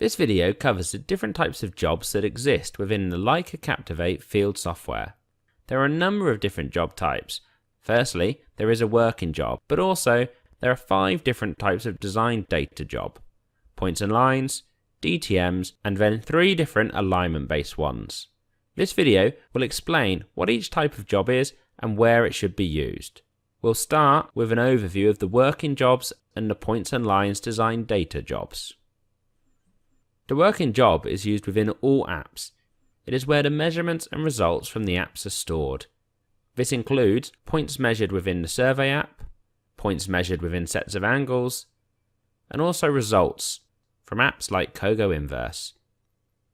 This video covers the different types of jobs that exist within the Leica Captivate field software. There are a number of different job types. Firstly, there is a working job, but also there are 5 different types of design data job: points and lines, DTMs, and then 3 different alignment-based ones. This video will explain what each type of job is and where it should be used. We'll start with an overview of the working jobs and the points and lines design data jobs. The working job is used within all apps. It is where the measurements and results from the apps are stored. This includes points measured within the survey app, points measured within sets of angles, and also results from apps like Kogo Inverse.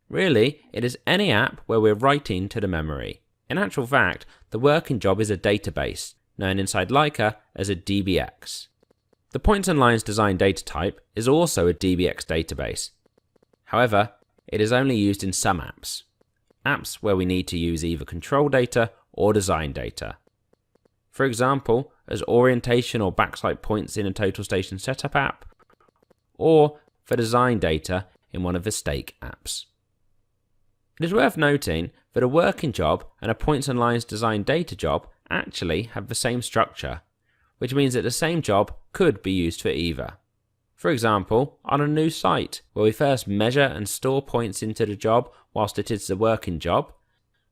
Really, it is any app where we're writing to the memory. In actual fact, the working job is a database, known inside Leica as a DBX. The points and lines design data type is also a DBX database. However, it is only used in some apps. Apps where we need to use either control data or design data. For example, as orientation or backslight points in a total station setup app, or for design data in one of the stake apps. It is worth noting that a working job and a points and lines design data job actually have the same structure, which means that the same job could be used for either. For example, on a new site, where we first measure and store points into the job whilst it is the working job,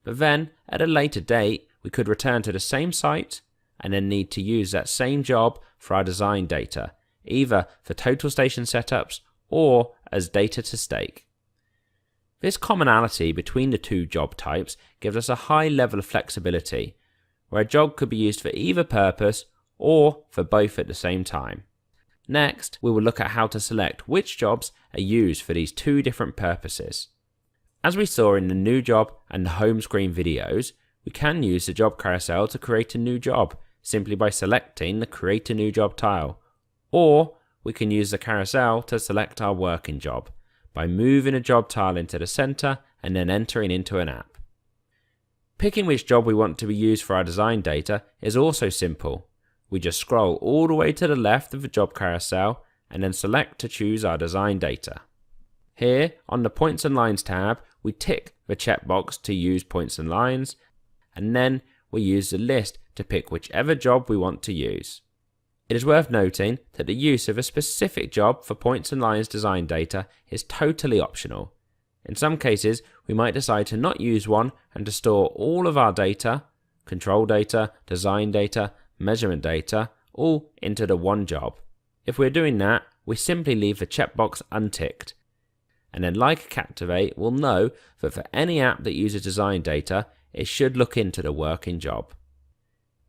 but then at a later date we could return to the same site and then need to use that same job for our design data, either for total station setups or as data to stake. This commonality between the two job types gives us a high level of flexibility, where a job could be used for either purpose or for both at the same time. Next, we will look at how to select which jobs are used for these two different purposes. As we saw in the new job and the home screen videos, we can use the job carousel to create a new job simply by selecting the Create a New Job tile, or we can use the carousel to select our working job by moving a job tile into the center and then entering into an app. Picking which job we want to be used for our design data is also simple. We just scroll all the way to the left of the job carousel and then select to choose our design data. Here on the Points and Lines tab, we tick the checkbox to use points and lines, and then we use the list to pick whichever job we want to use. It is worth noting that the use of a specific job for points and lines design data is totally optional. In some cases, we might decide to not use one and to store all of our data, control data, design data, measurement data, all into the one job. If we're doing that, we simply leave the checkbox unticked. And then Leica Captivate will know that for any app that uses design data, it should look into the working job.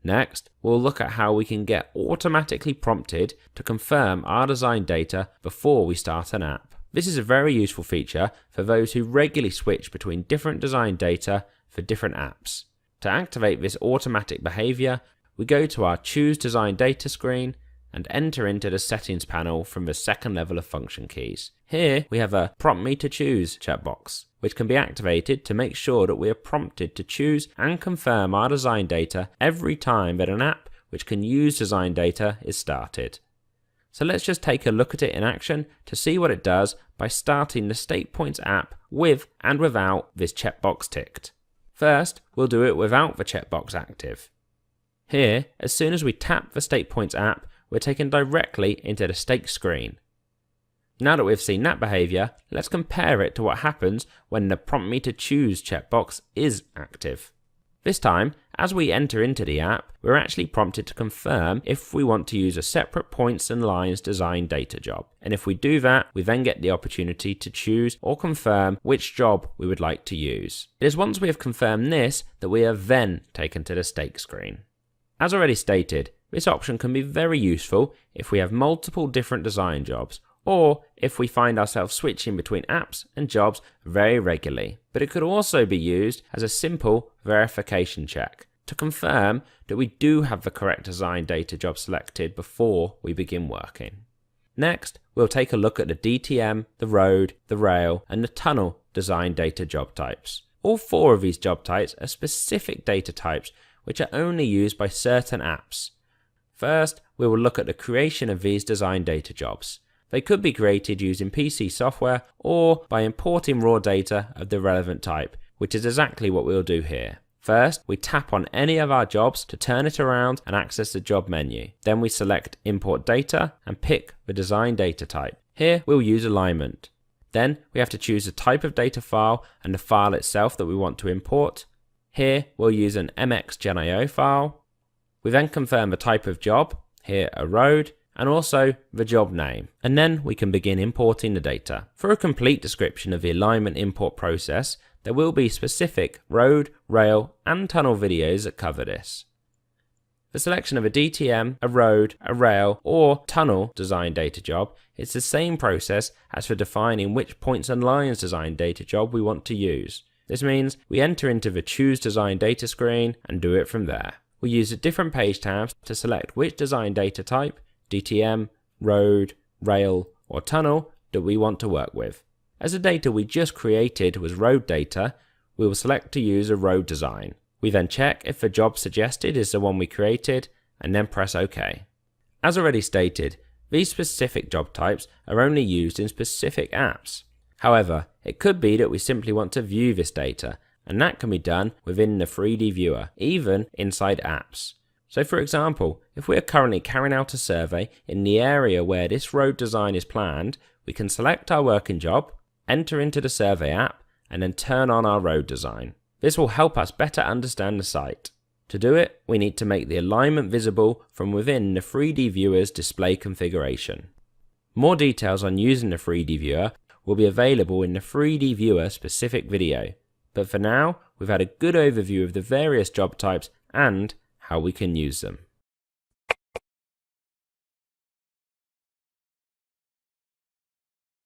Next, we'll look at how we can get automatically prompted to confirm our design data before we start an app. This is a very useful feature for those who regularly switch between different design data for different apps. To activate this automatic behavior, we go to our Choose Design Data screen and enter into the Settings panel from the second level of function keys. Here we have a Prompt Me to Choose checkbox, which can be activated to make sure that we are prompted to choose and confirm our design data every time that an app which can use design data is started. So let's just take a look at it in action to see what it does by starting the Stake Points app with and without this checkbox ticked. First, we'll do it without the checkbox active. Here, as soon as we tap the Stake Points app, we're taken directly into the stake screen. Now that we've seen that behavior, let's compare it to what happens when the Prompt Me to Choose checkbox is active. This time, as we enter into the app, we're actually prompted to confirm if we want to use a separate points and lines design data job. And if we do that, we then get the opportunity to choose or confirm which job we would like to use. It is once we have confirmed this that we are then taken to the stake screen. As already stated, this option can be very useful if we have multiple different design jobs, or if we find ourselves switching between apps and jobs very regularly. But it could also be used as a simple verification check to confirm that we do have the correct design data job selected before we begin working. Next, we'll take a look at the DTM, the road, the rail, and the tunnel design data job types. All 4 of these job types are specific data types which are only used by certain apps. First, we will look at the creation of these design data jobs. They could be created using PC software or by importing raw data of the relevant type, which is exactly what we'll do here. First, we tap on any of our jobs to turn it around and access the job menu. Then we select Import Data and pick the design data type. Here we'll use alignment. Then we have to choose the type of data file and the file itself that we want to import. Here we'll use an MXGenIO file. We then confirm the type of job, here a road, and also the job name. And then we can begin importing the data. For a complete description of the alignment import process, there will be specific road, rail, and tunnel videos that cover this. The selection of a DTM, a road, a rail, or tunnel design data job is the same process as for defining which points and lines design data job we want to use. This means we enter into the Choose Design Data screen and do it from there. We use the different page tabs to select which design data type, DTM, road, rail, or tunnel, that we want to work with. As the data we just created was road data, we will select to use a road design. We then check if the job suggested is the one we created, and then press OK. As already stated, these specific job types are only used in specific apps. However, it could be that we simply want to view this data, and that can be done within the 3D viewer, even inside apps. So for example, if we are currently carrying out a survey in the area where this road design is planned, we can select our working job, enter into the survey app, and then turn on our road design. This will help us better understand the site. To do it, we need to make the alignment visible from within the 3D viewer's display configuration. More details on using the 3D viewer will be available in the 3D viewer specific video, but for now, we've had a good overview of the various job types and how we can use them.